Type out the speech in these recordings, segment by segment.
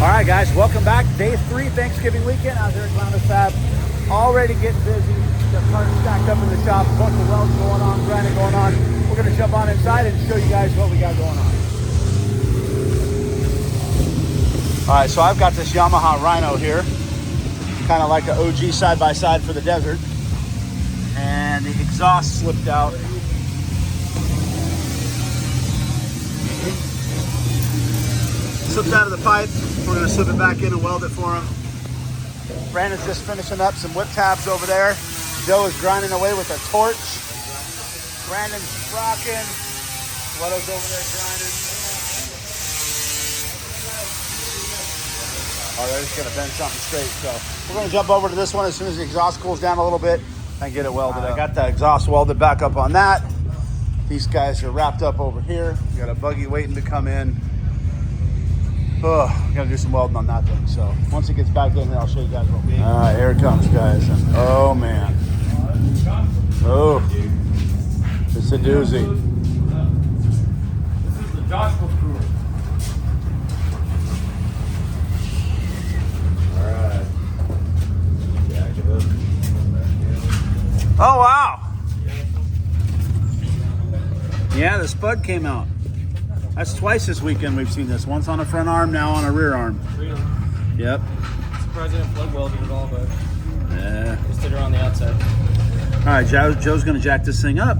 All right, guys, welcome back. Day 3, Thanksgiving weekend out here at Glamis Fab. Already getting busy. Got cars stacked up in the shop. A bunch of welds going on, grinding going on. We're going to jump on inside and show you guys what we got going on. All right, so I've got this Yamaha Rhino here. Kind of like an OG side-by-side for the desert. And the exhaust slipped out. Slipped out of the pipe. We're going to slip it back in and weld it for him. Brandon's just finishing up some whip tabs over there. Joe is grinding away with a torch. Brandon's rocking. Leto's over there grinding. Oh, they're just going to bend something straight. So we're going to jump over to this one as soon as the exhaust cools down a little bit and get it welded up. I got the exhaust welded back up on that. These guys are wrapped up over here. We got a buggy waiting to come in. Oh, gotta do some welding on that thing. So once it gets back in here, I'll show you guys what we need. All right, here it comes, guys. Oh man. Oh, it's a doozy. This is the gospel crew. All right. Oh wow. Yeah, the spud came out. That's twice this weekend we've seen this. Once on a front arm, now on a rear arm. Yep. Surprised I didn't plug welded at all, but yeah. just did it on the outside. All right, Joe's gonna jack this thing up,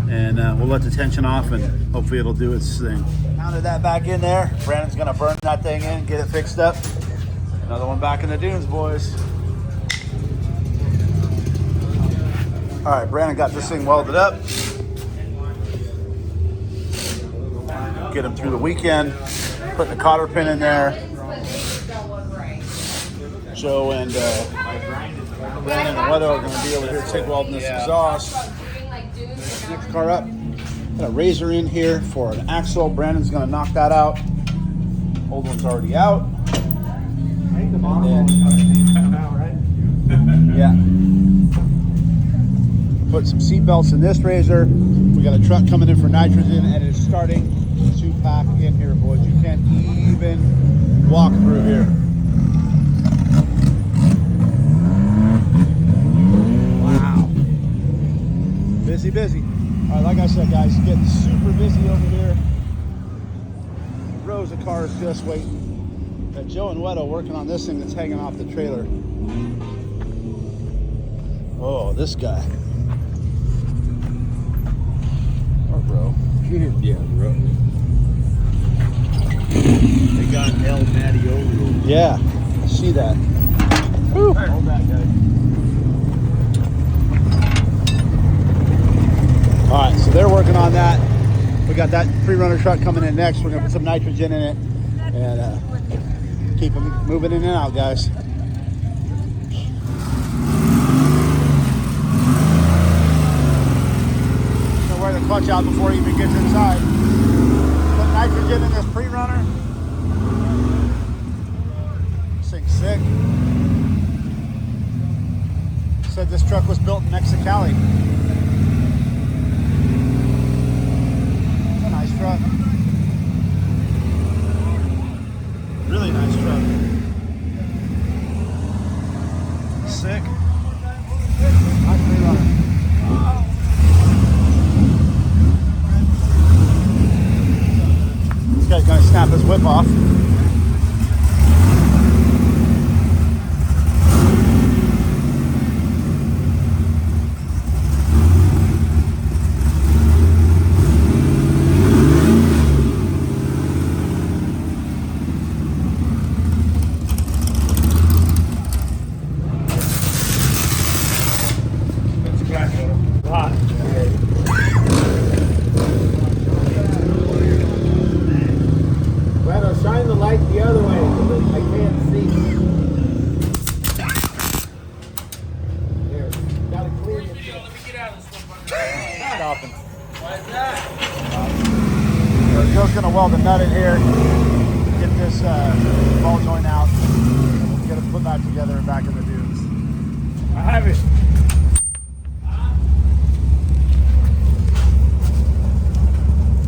and we'll let the tension off, and hopefully it'll do its thing. Mounted that back in there. Brandon's gonna burn that thing in, get it fixed up. Another one back in the dunes, boys. All right, Brandon got this thing welded up. Get him through the weekend. Putting the cotter pin in there. Joe and Brandon and Leto are going to be over here TIG welding this exhaust. Next car up. Got a razor in here for an axle. Brandon's going to knock that out. Old one's already out. And then, yeah. Put some seat belts in this razor. We got a truck coming in for nitrogen, and it's starting to pack in here, boys. You can't even walk through here. Wow. Busy, busy. All right, like I said, guys, getting super busy over here. Rows of cars just waiting. Got Joe and Wedo working on this thing that's hanging off the trailer. Oh, this guy. Oh, bro. Yeah, bro. They got El Mattio. Yeah, I see that. Woo. Hold that, guys. All right, so they're working on that. We got that pre-runner truck coming in next. We're gonna put some nitrogen in it and keep them moving in and out, guys. So wear the clutch out before he even gets inside. Put nitrogen in this pre-runner. This thing's sick. Said this truck was built in Mexicali. It's a nice truck. Really nice truck. Sick. Nice pre-runner. This guy's gonna snap his whip off. Shine the light the other way because I can't see. There, gotta clear your shit. Let me get out of this one. Stop him. Why is that? Joe's gonna weld a nut in here, get this ball joint out, and we'll get it put back together and back in the dunes. I have it.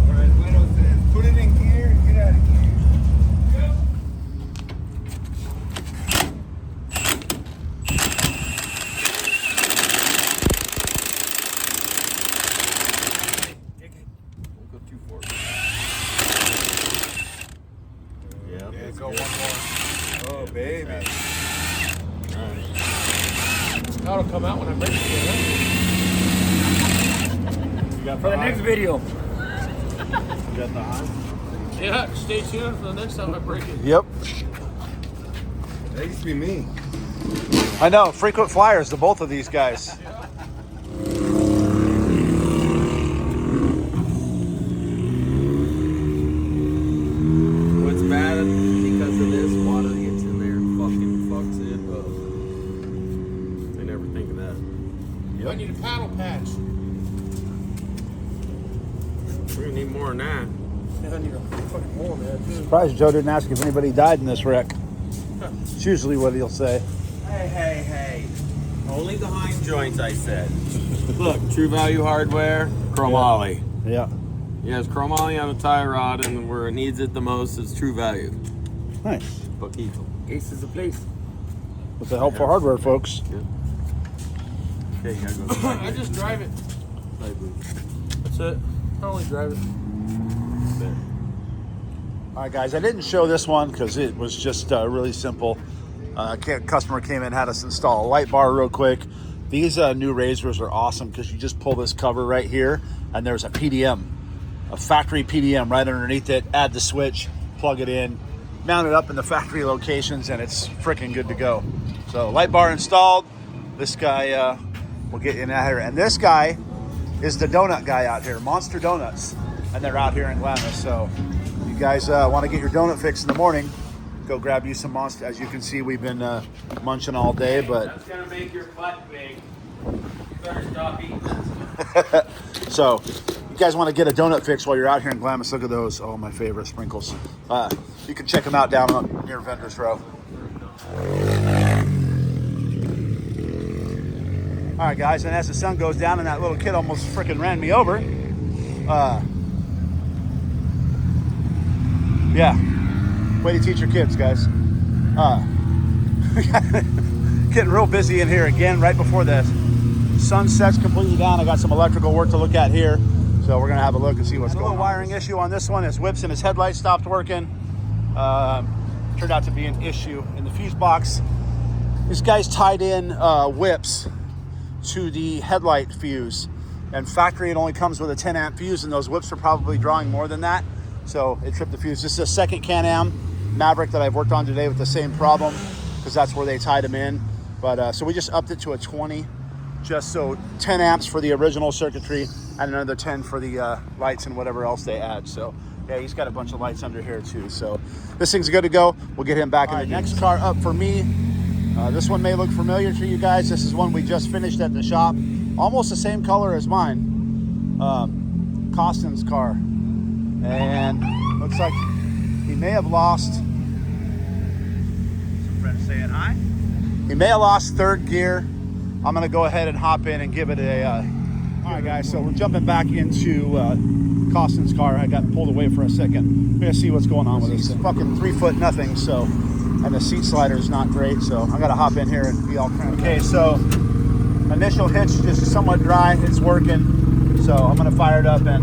All right, Leno says, put it in gear and get out of gear. Let's go one more. Oh, baby. That'll come out when I break it. Huh? For the next video. You got the high? Yeah, stay tuned for the next time I break it. Yep. That used to be me. I know. Frequent flyers to both of these guys. What's bad because of this, water gets in there and fucking fucks it up. I never think of that. I need a paddle patch. We're gonna need more than that. Yeah, I need a fucking more, man. Surprised Joe didn't ask if anybody died in this wreck. It's usually what he'll say. Hey. Only the hind joints, I said. Look, True Value Hardware, chromoly. Yeah. Yes, chromoly on a tie rod, and where it needs it the most is True Value. Nice. Poquito. Ace is the place. With the help for hardware, folks. Yeah. Okay, you gotta go. I just drive it. Side boot. That's it. I only drive it. There. All right, guys, I didn't show this one because it was just really simple. Customer came in, had us install a light bar real quick. These new razors are awesome because you just pull this cover right here, and there's a PDM, a factory PDM right underneath it. Add the switch, plug it in, mount it up in the factory locations, and it's freaking good to go. So light bar installed. This guy will get in out here. And this guy is the donut guy out here, Monster Donuts. And they're out here in Glamis. So if you guys want to get your donut fix in the morning, go grab you some Monster. As you can see, we've been munching all day, but That's gonna make your butt big. You better stop eating. so you guys want to get a donut fix while you're out here in Glamis, look at those. Oh, my favorite sprinkles. You can check them out down near Vendors Row. All right, guys, and as the sun goes down and that little kid almost freaking ran me over, yeah, way to teach your kids, guys. Getting real busy in here again right before the sun sets completely down. I got some electrical work to look at here, so we're gonna have a look and see what's going on. A little wiring issue on this one. His whips and his headlights stopped working. Turned out to be an issue in the fuse box. This guy's tied in whips to the headlight fuse, and factory it only comes with a 10 amp fuse, and those whips are probably drawing more than that, so it tripped the fuse. This is a second Can-Am Maverick that I've worked on today with the same problem, because that's where they tied them in. But so we just upped it to a 20, just so 10 amps for the original circuitry and another 10 for the lights and whatever else they add. So yeah, he's got a bunch of lights under here too, so this thing's good to go. We'll get him back in the next car up for me. This one may look familiar to you guys. This is one we just finished at the shop. Almost the same color as mine. Costin's car. And looks like he may have lost. Some friends saying hi. He may have lost third gear. I'm gonna go ahead and hop in and give it a, all right guys, so we're jumping back into Costin's car. I got pulled away for a second. We're gonna see what's going on with this. Fucking 3 foot nothing, so. And the seat slider is not great, so I gotta hop in here and be all cramped. Okay, so initial hitch just somewhat dry, it's working. So I'm gonna fire it up and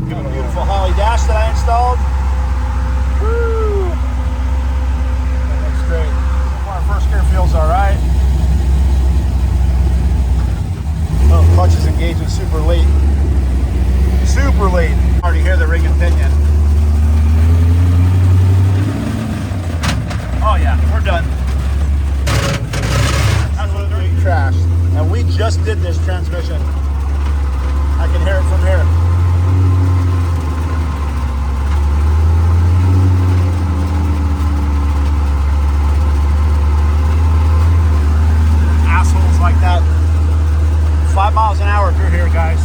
give it a beautiful Holly dash that I installed. Woo! That looks great. Our first gear feels all right. Oh, clutch is engaging super late. Super late. Already hear the ring and pinion. Oh yeah, we're done. Absolutely trashed. And we just did this transmission. I can hear it from here. Assholes like that. 5 miles an hour through here, guys.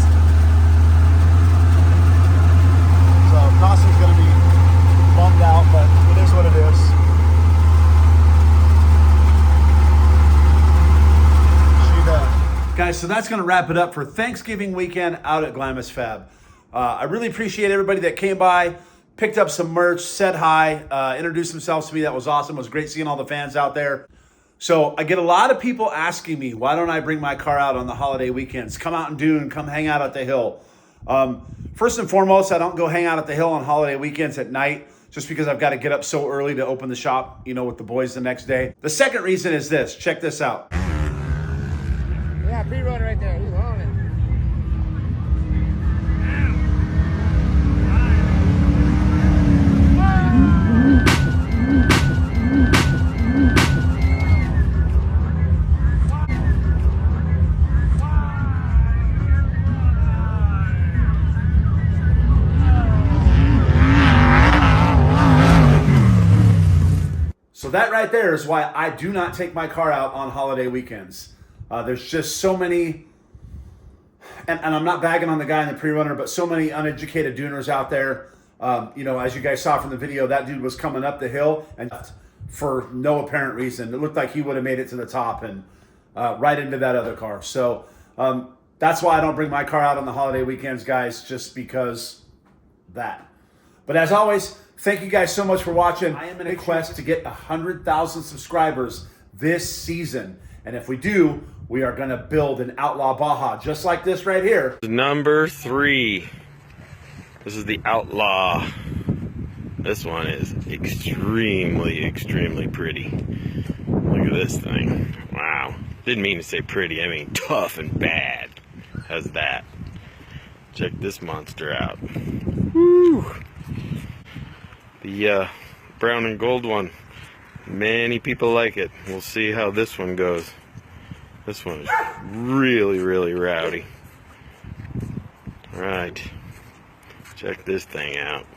So Costin's gonna be bummed out, but it is what it is. Guys, so that's going to wrap it up for Thanksgiving weekend out at Glamis Fab. I really appreciate everybody that came by, picked up some merch, said hi, introduced themselves to me. That was awesome. It was great seeing all the fans out there. So I get a lot of people asking me, why don't I bring my car out on the holiday weekends? Come out in Dune, come hang out at the hill. First and foremost, I don't go hang out at the hill on holiday weekends at night, just because I've got to get up so early to open the shop, you know, with the boys the next day. The second reason is this. Check this out. Yeah, pre-run right there. He's on it. So that right there is why I do not take my car out on holiday weekends. There's just so many, and I'm not bagging on the guy in the pre-runner, but so many uneducated Duners out there. You know, as you guys saw from the video, that dude was coming up the hill and for no apparent reason. It looked like he would have made it to the top and right into that other car. So that's why I don't bring my car out on the holiday weekends, guys, just because that. But as always, thank you guys so much for watching. I am in a quest to get 100,000 subscribers this season. And if we do, we are going to build an Outlaw Baja just like this right here. Number 3. This is the Outlaw. This one is extremely pretty. Look at this thing. Wow. Didn't mean to say pretty, I mean tough and bad. How's that? Check this monster out. Woo! The brown and gold one. Many people like it. We'll see how this one goes. This one is really rowdy. Alright. Check this thing out.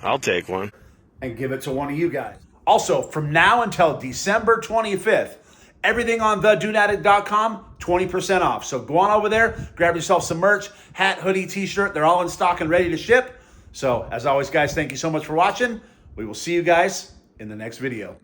I'll take one. And give it to one of you guys. Also, from now until December 25th, everything on theduneaddict.com, 20% off. So go on over there, grab yourself some merch, hat, hoodie, t-shirt. They're all in stock and ready to ship. So as always, guys, thank you so much for watching. We will see you guys in the next video.